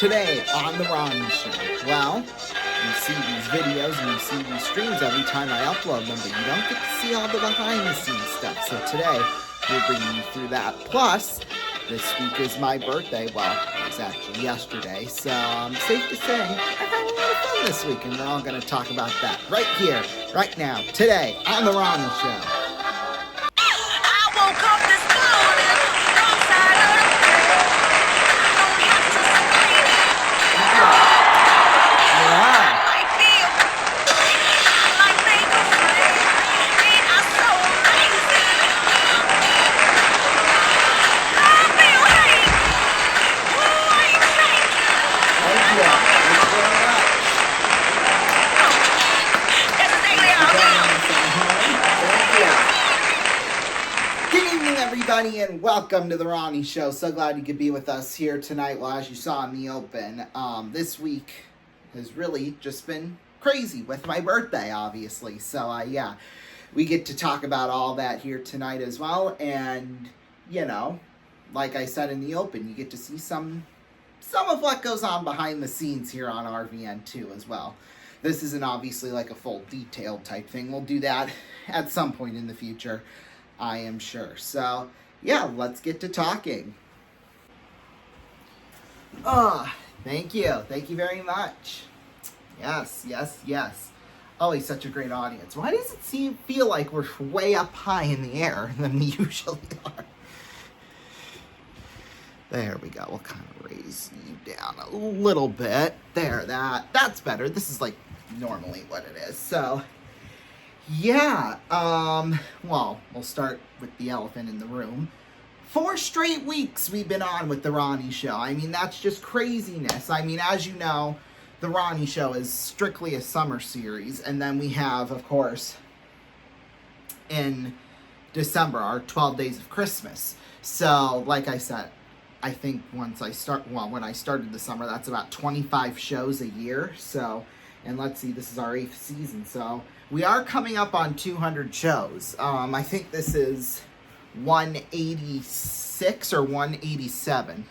Today on the Ronnie Show. Well, you see these videos and you see these streams every time I upload them, but you don't get to see all the behind the scenes stuff. So today, we're bringing you through that. Plus, this week is my birthday. Well, it was actually yesterday. So, safe to say, I had a lot of fun this week, and we're all going to talk about that right here, right now, today on the Ronnie Show. And welcome to the Ronnie Show. So glad you could be with us here tonight. Well, as you saw in the open, this week has really just been crazy with my birthday, obviously. So, yeah, we get to talk about all that here tonight as well. And, you know, like I said in the open, you get to see some of what goes on behind the scenes here on RVN too as well. This isn't obviously like a full detailed type thing. We'll do that at some point in the future, I am sure. So, yeah, let's get to talking. Thank you. Thank you very much. Yes. Always such a great audience. Why does it feel like we're way up high in the air than we usually are? There we go. We'll kind of raise you down a little bit. There, that's better. This is like normally what it is. So, yeah, well, we'll start with the elephant in the room. 4 straight weeks we've been on with the Ronnie Show. I mean, that's just craziness. I mean, as you know, the Ronnie Show is strictly a summer series. And then we have, of course, in December, our 12 Days of Christmas. So, like I said, I think when I started the summer, that's about 25 shows a year. So, and let's see, this is our 8th season. So, we are coming up on 200 shows. I think this is 186 or 187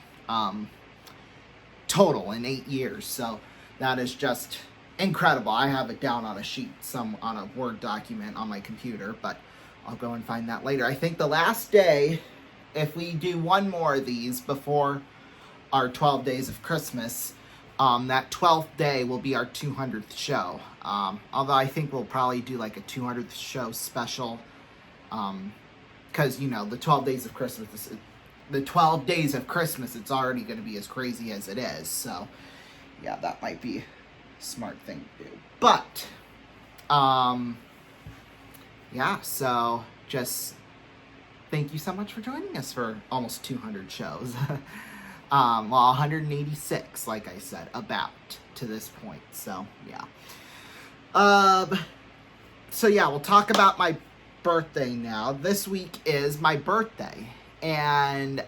total in 8 years. So that is just incredible. I have it down on a sheet, on a Word document on my computer, but I'll go and find that later. I think the last day, if we do one more of these before our 12 Days of Christmas, that 12th day will be our 200th show. Although I think we'll probably do like a 200th show special. Because, you know, the 12 Days of Christmas, it's already going to be as crazy as it is. So, yeah, that might be a smart thing to do. But, yeah, so just thank you so much for joining us for almost 200 shows. Well, 186, like I said, about to this point. So, yeah. So, yeah, we'll talk about my birthday now. This week is my birthday. And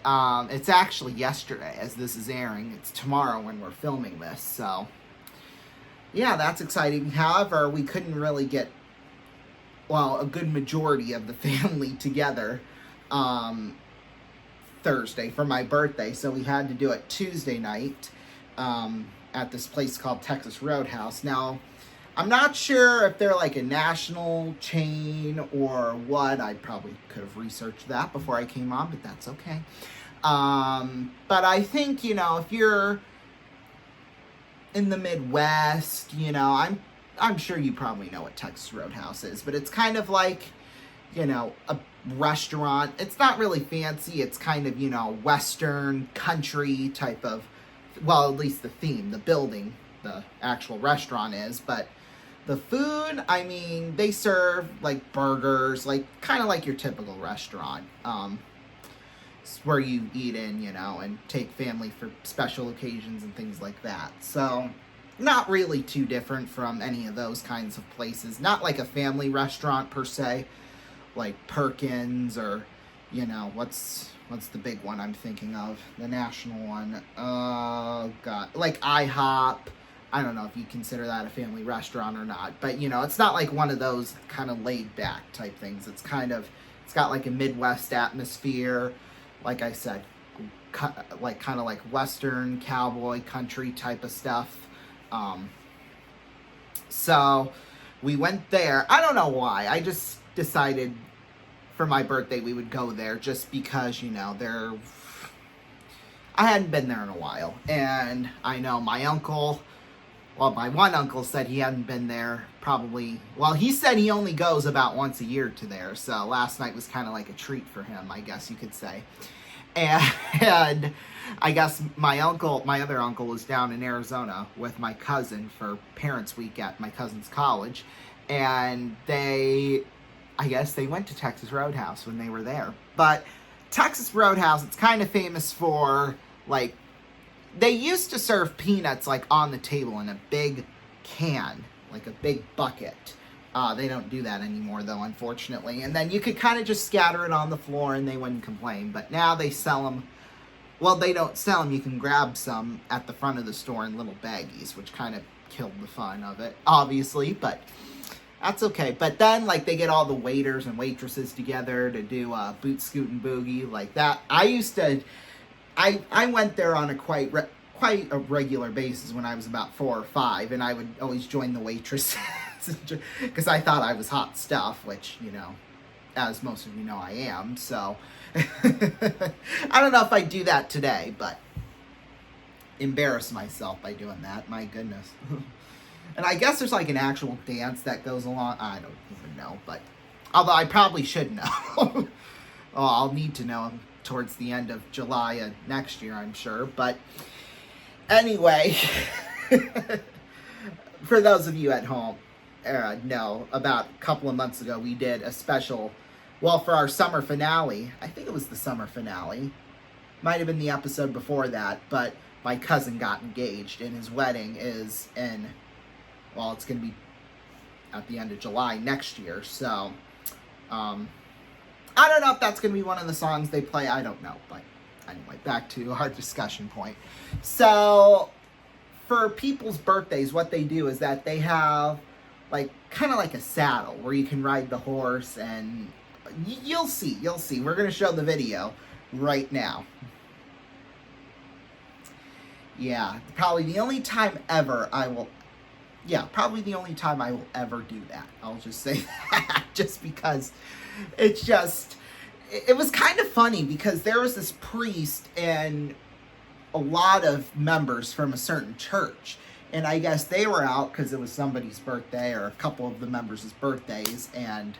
it's actually yesterday as this is airing. It's tomorrow when we're filming this. So, yeah, that's exciting. However, we couldn't really get, well, a good majority of the family together Thursday for my birthday, so we had to do it Tuesday night at this place called Texas Roadhouse. Now, I'm not sure if they're like a national chain or what. I probably could have researched that before I came on, but that's okay. But I think, you know, if you're in the Midwest, you know, I'm sure you probably know what Texas Roadhouse is, but it's kind of like, you know, a restaurant. It's not really fancy. It's kind of, you know, Western country type of, well, at least the theme, the building, the actual restaurant is. But the food, I mean, they serve like burgers, like kind of like your typical restaurant. It's where you eat in, you know, and take family for special occasions and things like that. So not really too different from any of those kinds of places. Not like a family restaurant per se, like Perkins or, you know, what's the big one I'm thinking of? The national one. Oh, God. Like IHOP. I don't know if you consider that a family restaurant or not. But, you know, it's not like one of those kind of laid-back type things. It's got like a Midwest atmosphere. Like I said, like kind of like Western cowboy country type of stuff. So we went there. I don't know why. I just decided for my birthday we would go there just because, you know, I hadn't been there in a while. And I know my uncle, well, my one uncle said he hadn't been there probably, well, he said he only goes about once a year to there. So last night was kind of like a treat for him, I guess you could say. And I guess my other uncle was down in Arizona with my cousin for Parents' Week at my cousin's college. And I guess they went to Texas Roadhouse when they were there. But Texas Roadhouse, it's kind of famous for, like, they used to serve peanuts, like, on the table in a big can, like a big bucket. They don't do that anymore, though, unfortunately. And then you could kind of just scatter it on the floor and they wouldn't complain. But now they sell them. Well, they don't sell them. You can grab some at the front of the store in little baggies, which kind of killed the fun of it, obviously. But that's okay. But then, like, they get all the waiters and waitresses together to do Boot Scoot and Boogie like that. I went there on a quite a regular basis when I was about 4 or 5, and I would always join the waitresses because I thought I was hot stuff, which, you know, as most of you know, I am. So I don't know if I do that today, but embarrass myself by doing that. My goodness. And I guess there's like an actual dance that goes along. I don't even know, but although I probably should know. Oh, I'll need to know towards the end of July of next year, I'm sure. But anyway, for those of you at home, know, about a couple of months ago, we did a special, well, for our summer finale. I think it was the summer finale. Might have been the episode before that, but my cousin got engaged, and his wedding is in, well, it's going to be at the end of July next year. So, I don't know if that's going to be one of the songs they play. I don't know. But anyway, back to our discussion point. So, for people's birthdays, what they do is that they have, like, kind of like a saddle where you can ride the horse, and you'll see. We're going to show the video right now. Yeah, probably the only time ever I will ever do that. I'll just say that, just because it was kind of funny because there was this priest and a lot of members from a certain church, and I guess they were out because it was somebody's birthday or a couple of the members' birthdays, and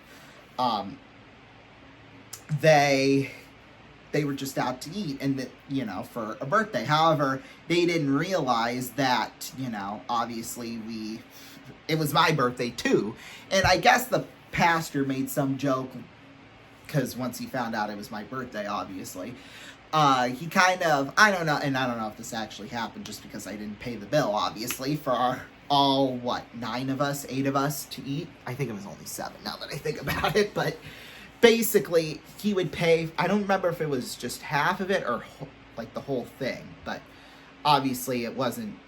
they were just out to eat, and you know, for a birthday. However, they didn't realize that, you know, obviously it was my birthday too, and I guess the pastor made some joke because once he found out it was my birthday, obviously, he kind of, I don't know if this actually happened just because I didn't pay the bill, obviously, for our all, 8 of us to eat. I think it was only 7 now that I think about it, but basically, he would pay, I don't remember if it was just half of it or like the whole thing, but obviously it wasn't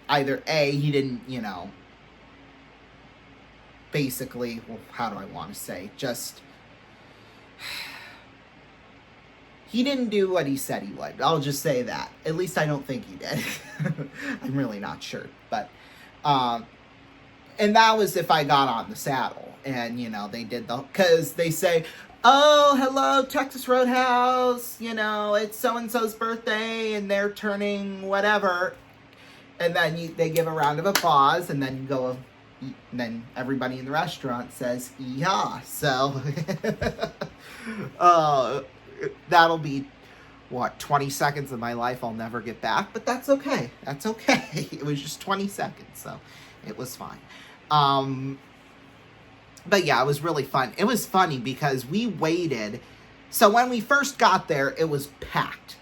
either he didn't, you know, basically, well, how do I want to say, just, he didn't do what he said he would. I'll just say that. At least I don't think he did. I'm really not sure, but, and that was if I got on the saddle. And, you know, they did because they say, oh, hello, Texas Roadhouse, you know, it's so-and-so's birthday, and they're turning whatever. And then they give a round of applause, and then you go, and then everybody in the restaurant says, yeah. So, that'll be, 20 seconds of my life I'll never get back, but that's okay. That's okay. It was just 20 seconds, so it was fine. But yeah, it was really fun. It was funny because we waited. So when we first got there, it was packed.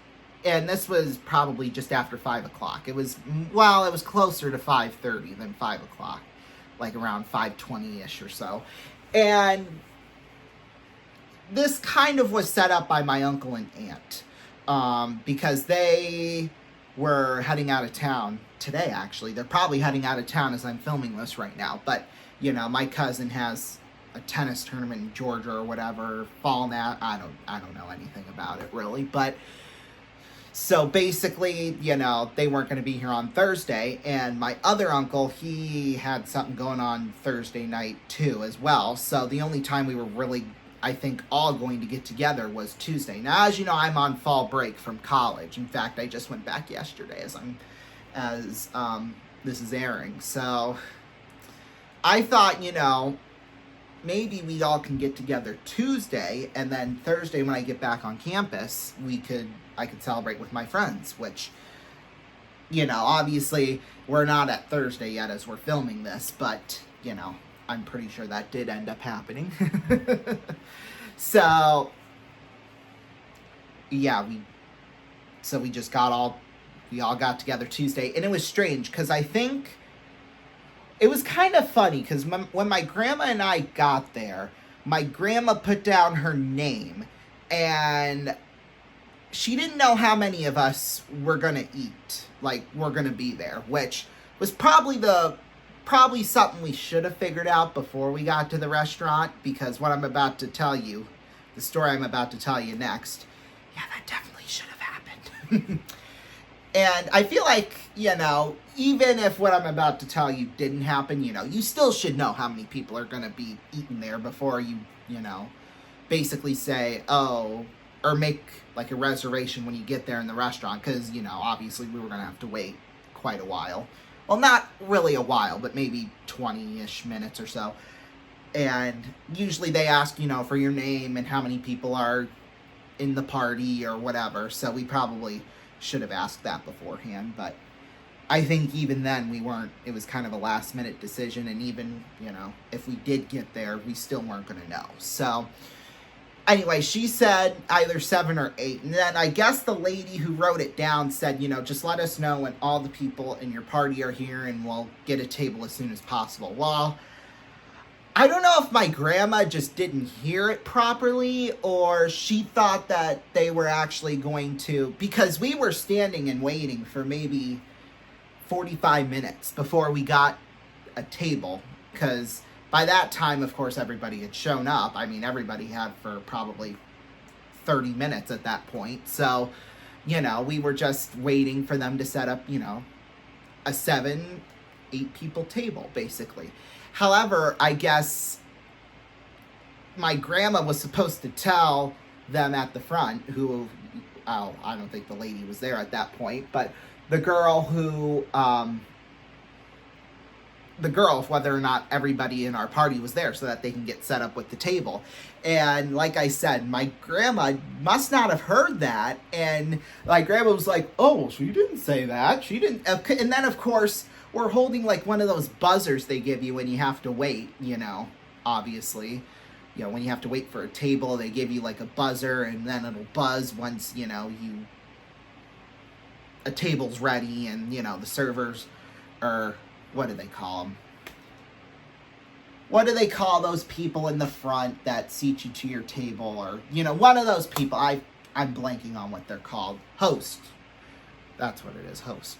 And this was probably just after 5 o'clock. It was closer to 5:30 than 5 o'clock. Like around 5:20-ish or so. And this kind of was set up by my uncle and aunt. Because they were heading out of town today, actually. They're probably heading out of town as I'm filming this right now. But you know, my cousin has a tennis tournament in Georgia or whatever, fall now. I don't know anything about it really, but So basically, they weren't going to be here on Thursday. And my other uncle, he had something going on Thursday night too as well. So the only time we were really, I think, all going to get together was Tuesday. Now, as you know, I'm on fall break from college. In fact, I just went back yesterday as this is airing. So I thought, maybe we all can get together Tuesday, and then Thursday when I get back on campus, I could celebrate with my friends, which, obviously we're not at Thursday yet as we're filming this, but, I'm pretty sure that did end up happening. So, yeah, we all got together Tuesday, and it was strange, because I think it was kind of funny, because when my grandma and I got there, my grandma put down her name, and she didn't know how many of us were going to eat, were going to be there, which was probably something we should have figured out before we got to the restaurant, because what I'm about to tell you, the story I'm about to tell you next, yeah, that definitely should have happened. And I feel like, even if what I'm about to tell you didn't happen, you still should know how many people are going to be eating there before you, basically say, oh, or make a reservation when you get there in the restaurant. Because, obviously we were going to have to wait quite a while. Well, not really a while, but maybe 20-ish minutes or so. And usually they ask, for your name and how many people are in the party or whatever. So we probably should have asked that beforehand, but I think even then it was kind of a last minute decision, and even, if we did get there, we still weren't going to know. So anyway, she said either 7 or 8, and then I guess the lady who wrote it down said, just let us know when all the people in your party are here, and we'll get a table as soon as possible. Well, I don't know if my grandma just didn't hear it properly, or she thought that they were actually going to, because we were standing and waiting for maybe 45 minutes before we got a table, because by that time, of course, everybody had shown up. I mean, everybody had for probably 30 minutes at that point. So, we were just waiting for them to set up, a 7, 8 people table, basically. However, I guess my grandma was supposed to tell them at the front I don't think the lady was there at that point, but the girl whether or not everybody in our party was there so that they can get set up with the table. And like I said, my grandma must not have heard that. And my grandma was like, oh, she didn't say that. She didn't. And then, of course, we're holding one of those buzzers they give you when you have to wait, obviously. When you have to wait for a table, they give you a buzzer, and then it'll buzz once, a table's ready, and, the servers are, what do they call them? What do they call those people in the front that seat you to your table? Or, one of those people. I'm blanking on what they're called. Host. That's what it is, host.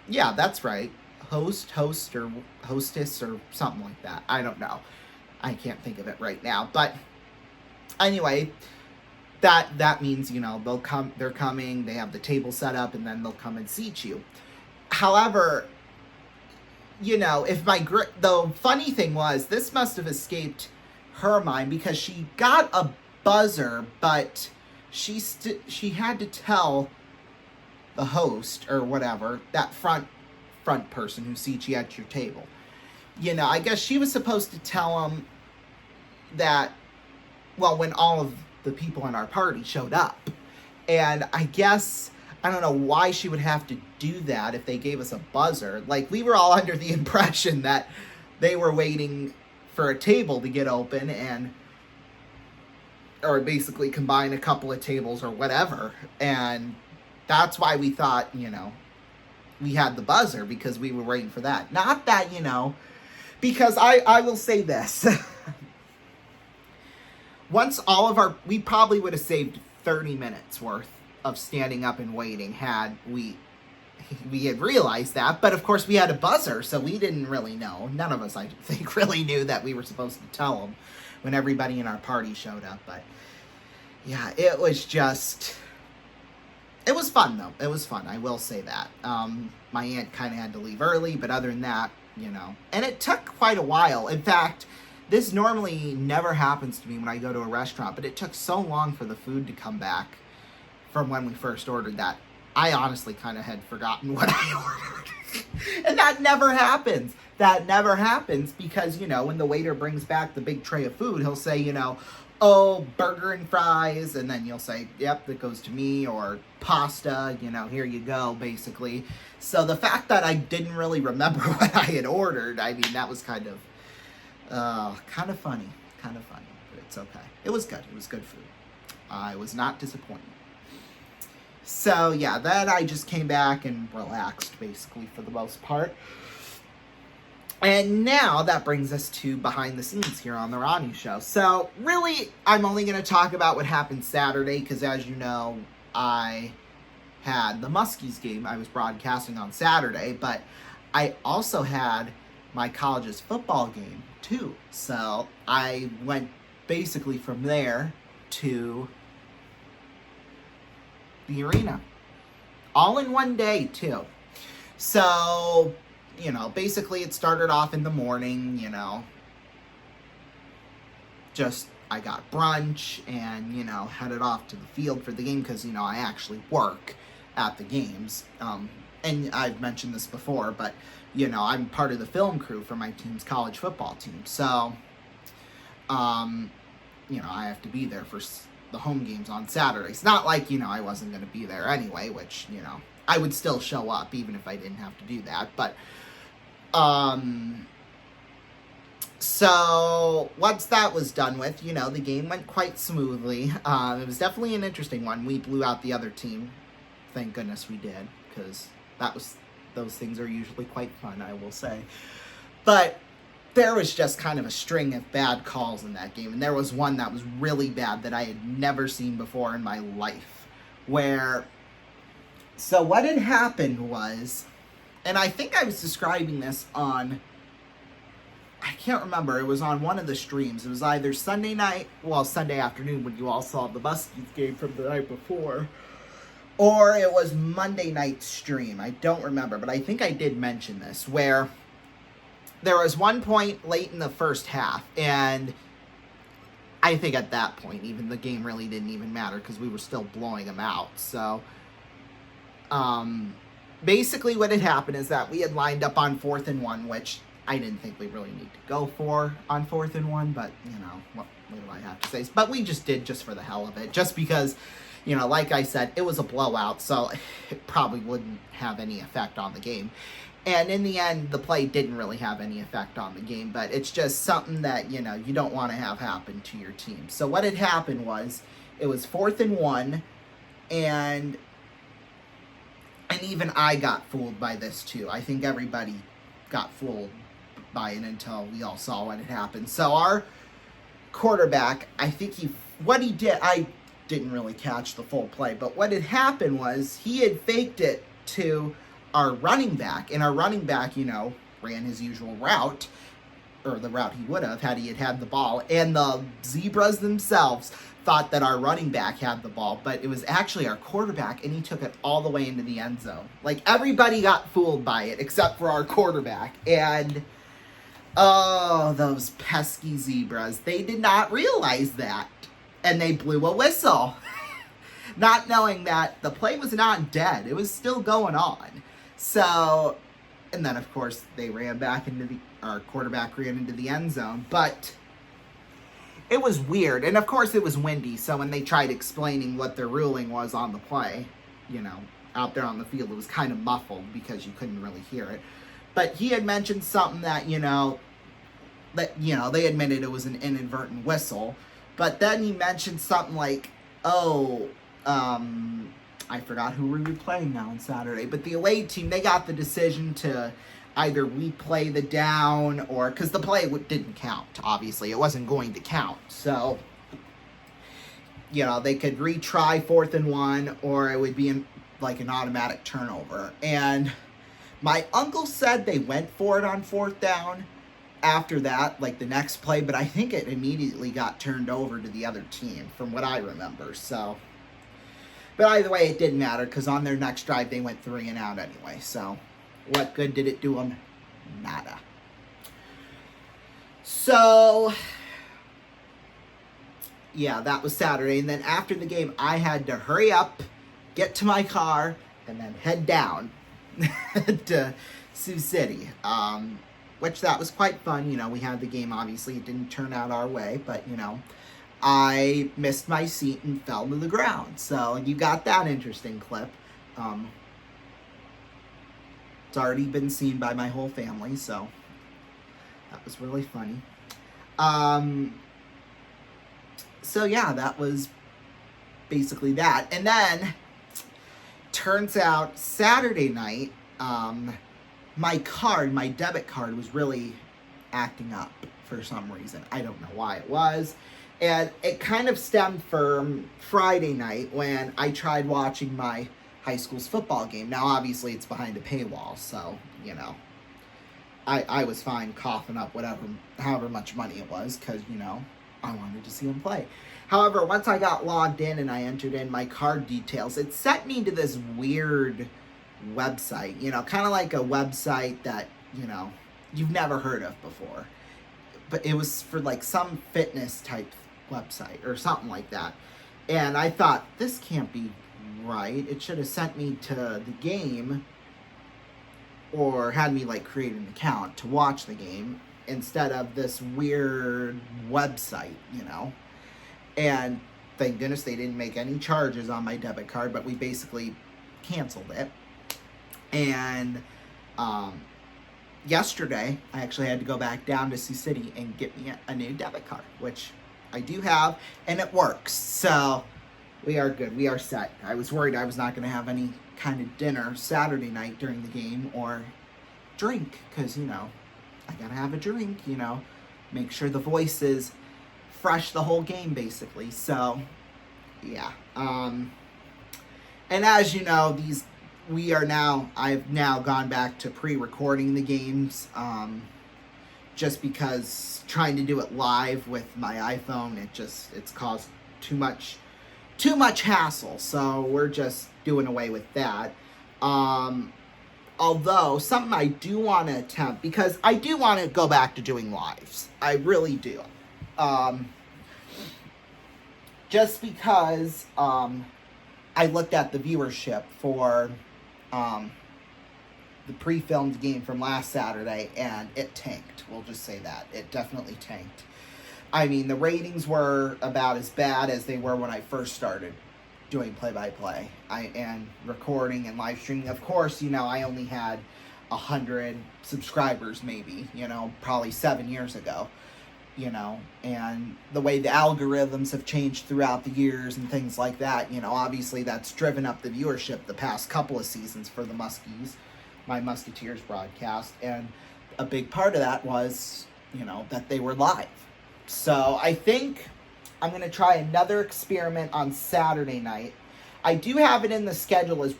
Yeah, that's right. Host, or hostess, or something like that. I don't know. I can't think of it right now. But anyway, that means, they're coming, they have the table set up, and then they'll come and seat you. However, if the funny thing was, this must have escaped her mind, because she got a buzzer, but she had to tell the host or whatever, that front person who seats you at your table. I guess she was supposed to tell them that, when all of the people in our party showed up. And I guess, I don't know why she would have to do that if they gave us a buzzer. We were all under the impression that they were waiting for a table to get open, or basically combine a couple of tables or whatever. And that's why we thought, we had the buzzer, because we were waiting for that. Not that, because I will say this. Once we probably would have saved 30 minutes worth of standing up and waiting had we had realized that. But of course we had a buzzer, so we didn't really know. None of us, I think, really knew that we were supposed to tell them when everybody in our party showed up. But yeah, it was just it was fun, though. It was fun. I will say that. My aunt kind of had to leave early, but other than that, and it took quite a while. In fact, this normally never happens to me when I go to a restaurant, but it took so long for the food to come back from when we first ordered that I honestly kind of had forgotten what I ordered. And that never happens. That never happens because, when the waiter brings back the big tray of food, he'll say, oh, burger and fries, and then you'll say, yep, that goes to me, or pasta, here you go, basically. So the fact that I didn't really remember what I had ordered, I mean, that was kind of funny, but it's okay. It was good. It was good food. I was not disappointed. So, yeah, then I just came back and relaxed, basically, for the most part. And now that brings us to behind the scenes here on the Ronnie Show. So, really, I'm only going to talk about what happened Saturday, because as you know, I had the Muskies game. I was broadcasting on Saturday, but I also had my college's football game, too. So, I went basically from there to the arena. All in one day, too. So, basically it started off in the morning, just I got brunch and, headed off to the field for the game because, I actually work at the games. And I've mentioned this before, but, I'm part of the film crew for my team's college football team. So, I have to be there for the home games on Saturday. It's not like, I wasn't going to be there anyway, which, I would still show up even if I didn't have to do that. But, so once that was done with, the game went quite smoothly. It was definitely an interesting one. We blew out the other team. Thank goodness we did, because those things are usually quite fun, I will say. But there was just kind of a string of bad calls in that game. And there was one that was really bad that I had never seen before in my life. So what had happened was, and I think I was describing this on, I can't remember, it was on one of the streams. It was either Sunday afternoon when you all saw the Muskies game from the night before, or it was Monday night stream. I don't remember, but I think I did mention this, where there was one point late in the first half, and I think at that point, even the game really didn't even matter because we were still blowing them out. So, basically what had happened is that we had lined up on 4th and 1, which I didn't think we really need to go for on 4th and 1, but, what do I have to say? But we just did just for the hell of it, just because, like I said, it was a blowout, so it probably wouldn't have any effect on the game. And in the end, the play didn't really have any effect on the game, but it's just something that, you don't want to have happen to your team. So what had happened was, it was 4th and 1, and even I got fooled by this too. I think everybody got fooled by it until we all saw what had happened. So our quarterback, I think what he did, I didn't really catch the full play, but what had happened was he had faked it to our running back, and our running back, ran his usual route, or the route he would have had he had the ball, and the Zebras themselves thought that our running back had the ball, but it was actually our quarterback, and he took it all the way into the end zone. Like, everybody got fooled by it, except for our quarterback, and, oh, those pesky Zebras, they did not realize that, and they blew a whistle, not knowing that the play was not dead, it was still going on. So, and then of course they ran back our quarterback ran into the end zone, but it was weird. And of course it was windy, so when they tried explaining what their ruling was on the play, out there on the field, it was kind of muffled because you couldn't really hear it. But he had mentioned something that, they admitted it was an inadvertent whistle, but then he mentioned something like, I forgot who we were playing now on Saturday, but the away team, they got the decision to either replay the down or, because the play didn't count, obviously. It wasn't going to count. So, they could retry 4th and 1, or it would be an automatic turnover. And my uncle said they went for it on 4th down after that, the next play, but I think it immediately got turned over to the other team, from what I remember. So, But either way, it didn't matter because on their next drive, they went 3 and out anyway. So what good did it do them? Nada. So, yeah, that was Saturday. And then after the game, I had to hurry up, get to my car, and then head down to Sioux City. Which that was quite fun. We had the game, obviously. It didn't turn out our way, but, I missed my seat and fell to the ground. So you got that interesting clip. It's already been seen by my whole family, so that was really funny. So yeah, that was basically that. And then, turns out Saturday night, my debit card was really acting up for some reason. I don't know why it was. And it kind of stemmed from Friday night when I tried watching my high school's football game. Now, obviously, it's behind a paywall, so, I was fine coughing up however much money it was, because, I wanted to see them play. However, once I got logged in and I entered in my card details, it sent me to this weird website, kind of like a website that, you've never heard of before. But it was for like some fitness type website or something like that. And I thought, this can't be right. It should have sent me to the game or had me like create an account to watch the game instead of this weird website, And thank goodness they didn't make any charges on my debit card, but we basically canceled it. And yesterday, I actually had to go back down to Sioux City and get me a new debit card, which I do have, and it works. So we are good. We are set. I was worried I was not going to have any kind of dinner Saturday night during the game or drink, because, I got to have a drink, make sure the voice is fresh the whole game, basically. So, yeah. And as you know, I've now gone back to pre-recording the games, just because trying to do it live with my iPhone, it's caused too much hassle. So we're just doing away with that. Although something I do want to attempt, because I do want to go back to doing lives. I really do. Just because I looked at the viewership for the pre-filmed game from last Saturday, and it tanked. We'll just say that. It definitely tanked. I mean, the ratings were about as bad as they were when I first started doing play-by-play and recording and live streaming. Of course, I only had 100 subscribers maybe, probably 7 years ago, and the way the algorithms have changed throughout the years and things like that, obviously that's driven up the viewership the past couple of seasons for the Muskies, my Musketeers broadcast, and a big part of that was, that they were live. So I think I'm going to try another experiment on Saturday night. I do have it in the schedule as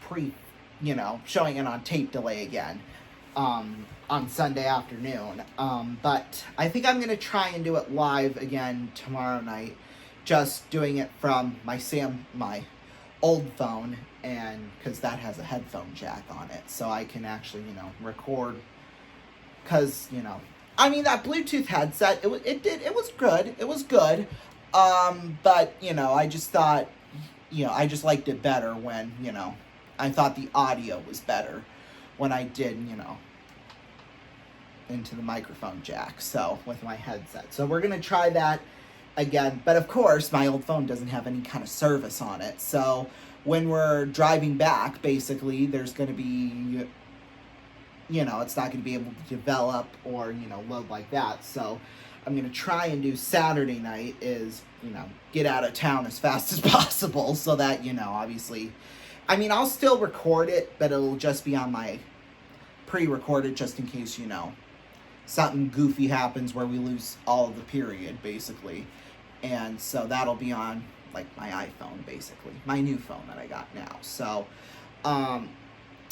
showing it on tape delay again on Sunday afternoon. But I think I'm going to try and do it live again tomorrow night, just doing it from my old phone, and because that has a headphone jack on it, so I can actually, record, because, that Bluetooth headset, it was good, but, I just thought, I just liked it better when, I thought the audio was better when I did, into the microphone jack, so, with my headset. So we're going to try that again, but of course, my old phone doesn't have any kind of service on it, so when we're driving back, basically, there's going to be, it's not going to be able to develop or, load like that. So I'm going to try and do Saturday night is, get out of town as fast as possible so that, obviously, I'll still record it, but it'll just be on my pre-recorded just in case, something goofy happens where we lose all of the period, basically. And so that'll be on like my iPhone, basically, my new phone that I got now. So I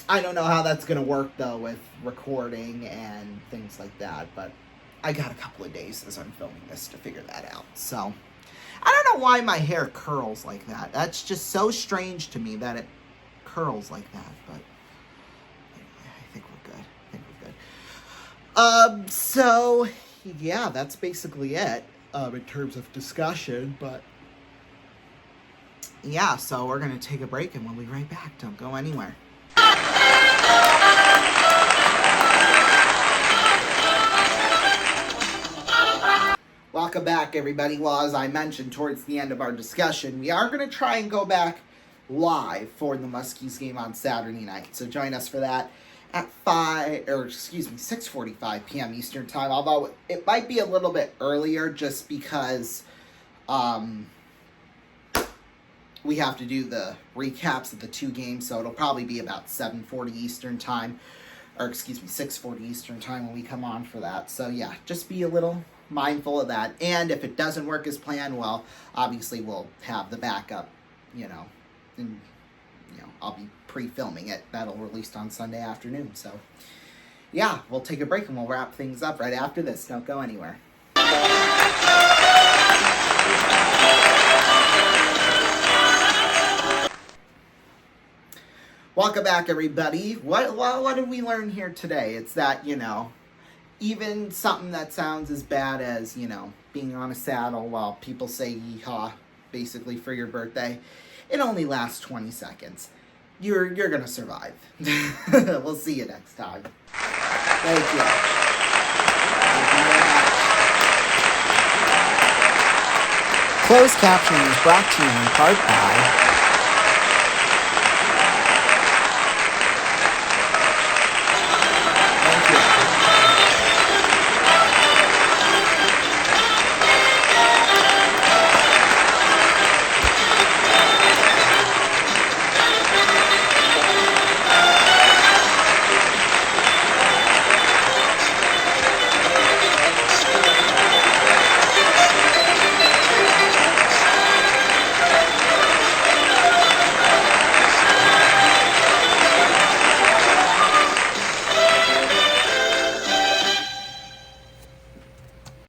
don't know how that's gonna work though with recording and things like that, but I got a couple of days as I'm filming this to figure that out. So I don't know why my hair curls like that. That's just so strange to me that it curls like that, but anyway, I think we're good. So, yeah, that's basically it, in terms of discussion, but yeah, so we're going to take a break and we'll be right back. Don't go anywhere. Welcome back, everybody. Well, as I mentioned towards the end of our discussion, we are going to try and go back live for the Muskies game on Saturday night. So join us for that at 6:45 p.m. Eastern Time. Although it might be a little bit earlier, just because we have to do the recaps of the two games. So it'll probably be about 7:40 Eastern Time, or 6:40 Eastern Time when we come on for that. So yeah, just be a little mindful of that. And if it doesn't work as planned, well, obviously we'll have the backup, and I'll be pre-filming it. That'll release on Sunday afternoon. So yeah, we'll take a break and we'll wrap things up right after this. Don't go anywhere. Welcome back, everybody. What did we learn here today? It's that, even something that sounds as bad as, being on a saddle while people say yeehaw, basically for your birthday, it only lasts 20 seconds. You're going to survive. We'll see you next time. Thank you. Closed captioning is brought to you in part by